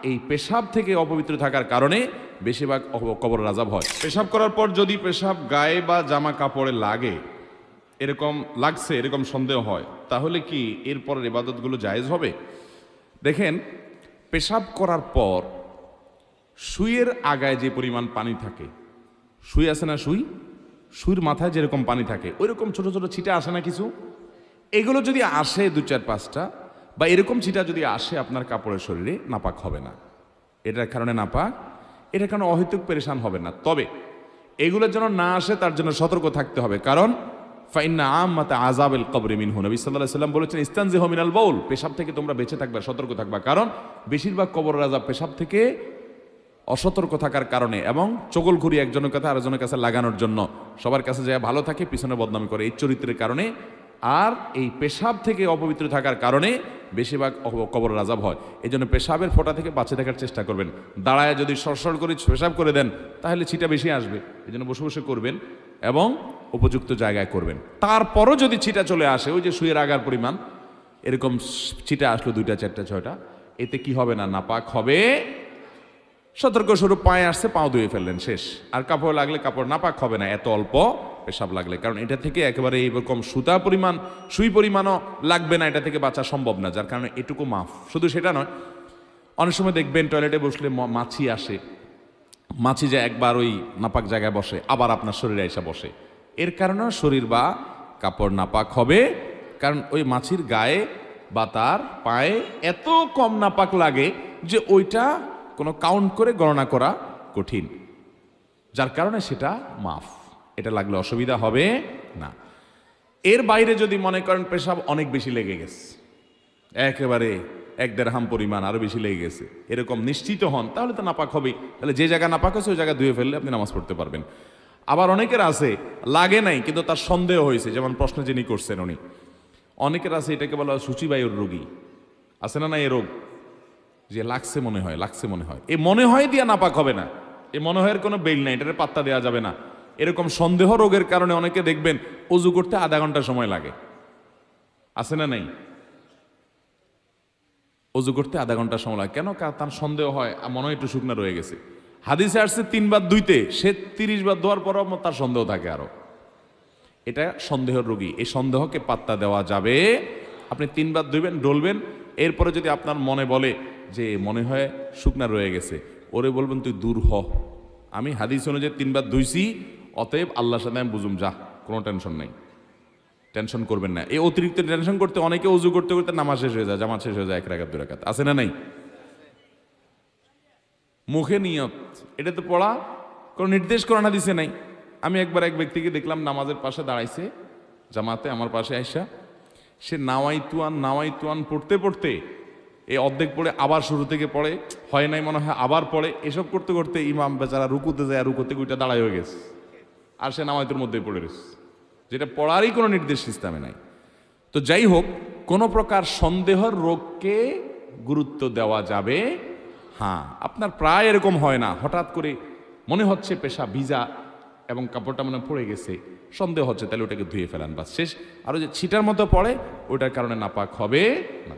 এই পেশাব থেকে অপবিত্র থাকার কারণে বেশিরভাগ কবরের আযাব হয়। পেশাব করার পর যদি পেশাব গায়ে বা জামা কাপড়ে লাগে, এরকম লাগছে এরকম সন্দেহ হয়, তাহলে কি এরপরের ইবাদতগুলো জায়েজ হবে? দেখেন, পেশাব করার পর সুইয়ের আগায় যে পরিমাণ পানি থাকে, সুই আছে না, সুইয়ের মাথায় যেরকম পানি থাকে ওইরকম ছোট ছোট ছিটা আসে না কিছু, এগুলো যদি আসে 2-4-5টা বা এরকম ছিটা যদি আসে আপনার কাপড়ের শরীরে, নাপাক হবে না। এটার কারণে নাপাক, এটার কারণে অহেতুক পেরেশান হবে না। তবে এগুলোর যেন না আসে তার জন্য সতর্ক থাকতে হবে, কারণ ফাইন্না আম্মাতা আযাবিল কবরি মিনহু, নবী সাল্লাল্লাহু আলাইহি ওয়াসাল্লাম বলেছেন ইস্তানজিহু মিনাল বাউল, পেশাব থেকে তোমরা বেঁচে থাকবে, সতর্ক থাকবা, কারণ বেশিরভাগ কবরের আযাব পেশাব থেকে অসতর্ক থাকার কারণে এবং চগলখুরি একজনের কাছে আরেকজনের কাছে লাগানোর জন্য, সবার কাছে যায় ভালো থাকে পিছনে বদনামি করে, এই চরিত্রের কারণে আর এই পেশাব থেকে অপবিত্র থাকার কারণে বেশিরভাগ কবরের আযাব হয়। এই জন্য পেশাবের ফোঁটা থেকে বাঁচে থাকার চেষ্টা করবেন। দাঁড়ায় যদি সরসর করে পেশাব করে দেন তাহলে ছিটা বেশি আসবে, এই জন্য বসে বসে করবেন এবং উপযুক্ত জায়গায় করবেন। তারপরও যদি ছিটা চলে আসে, ওই যে সুইয়ের আগার পরিমাণ এরকম ছিটা আসলো 2-4-6টা, এতে কি হবে না, নাপাক হবে। সতর্ক স্বরূপ পায়ে আসছে, পাও ধুয়ে ফেললেন, শেষ। আর কাপড় লাগলে কাপড় নাপাক হবে না এত অল্প পেশাব লাগলে, কারণ এটা থেকে একেবারে এইরকম সুতা পরিমাণ সুই পরিমাণও লাগবে না, এটা থেকে বাঁচা সম্ভব না, যার কারণে এটুকু মাফ। শুধু সেটা নয়, অনেক সময় দেখবেন টয়লেটে বসলে মাছি আসে, মাছি যে একবার ওই নাপাক জায়গায় বসে আবার আপনার শরীরে এসে বসে, এর কারণে শরীর বা কাপড় নাপাক হবে, কারণ ওই মাছির গায়ে বা তার পায়ে এত কম নাপাক লাগে যে ওইটা কোনো কাউন্ট করে গণনা করা কঠিন, যার কারণে সেটা মাফ, এটা লাগলে অসুবিধা হবে না। এর বাইরে যদি মনে করেন পেশাব অনেক বেশি লেগে গেছে, একেবারে 1-1.5 হাম পরিমাণ আরো বেশি লেগে গেছে, এরকম নিশ্চিত হন, তাহলে তো নাপাক হবেই। তাহলে যে জায়গা নাপাক আছে ওই জায়গা ধুয়ে ফেললে আপনি নামাজ পড়তে পারবেন। আবার অনেকের আছে লাগে নাই কিন্তু তার সন্দেহ হয়েছে, যেমন প্রশ্ন যিনি করছেন উনি, অনেকের আছে এটাকে বলা হয় সূচিবায়ুর রোগী, আছে না এ রোগ, যে লাগছে মনে হয়, এই মনে হয় দিয়া নাপাক হবে না, এই মনে হয় কোনো বেল নাই, এটার পাত্তা দেওয়া যাবে না। এরকম সন্দেহ রোগের কারণে অনেকে দেখবেন ওযু করতে আধা ঘন্টা সময় লাগে, আছে না নাই? ওযু করতে আধা ঘন্টা সময় লাগে কেন? তার সন্দেহ হয় মনে হয় একটু শুকনা রয়ে গেছে। হাদিসে আসছে 3 বার ধুইতে, সে 30 বার ধোয়ার পরও তার সন্দেহ থাকে আরো, এটা সন্দেহের রোগী, এই সন্দেহকে পাত্তা দেওয়া যাবে। আপনি 3 বার ধুইবেন, ডলবেন, এরপরে যদি আপনার মনে বলে যে মনে হয় শুকনা রয়ে গেছে, ওরে বলবেন তুই দূর হ, আমি হাদিস অনুযায়ী 3 বার ধুইছি, অতএব আল্লাহর সাথে আমি বুঝুম, যা, কোনো টেনশন নেই, টেনশন করবেন না। এই অতিরিক্ত টেনশন করতে অনেকে ওযু করতে করতে নামাজ শেষ হয়ে যায়, জামাত শেষ হয়ে যায় 1 রাকাত 2 রাকাত, আছে না নাই? মুখে নিয়ত, এটা তো পড়া কোনো নির্দেশ কোরআন হাদিসে নাই। আমি একবার এক ব্যক্তিকে দেখলাম নামাজের পাশে দাঁড়াইছে জামাতে, আমার পাশে আইসা সে নাওয়াইতুয়ান পড়তে পড়তে এই অর্ধেক পড়ে আবার শুরু থেকে পড়ে, হয় নাই মনে হয় আবার পড়ে, এসব করতে করতে ইমাম বেচারা রুকুতে যায়, রুকুতে ওইটা দাঁড়াই হয়ে গেছে, আর সে নাওয়াইতুর মধ্যেই পড়ে গেছে, যেটা পড়ারই কোনো নির্দেশ ইসলামে নাই। তো যাই হোক, কোনো প্রকার সন্দেহের রোগকে গুরুত্ব দেওয়া যাবে। হ্যাঁ, আপনার প্রায় এরকম হয় না, হঠাৎ করে মনে হচ্ছে পেশা ভিজা এবং কাপড়টা মনে পড়ে গেছে, সন্দেহ হচ্ছে, তাহলে ওটাকে ধুয়ে ফেলান, বাস শেষ। আর ওই যে ছিটার মতো পড়ে ওইটার কারণে নাপাক হবে না।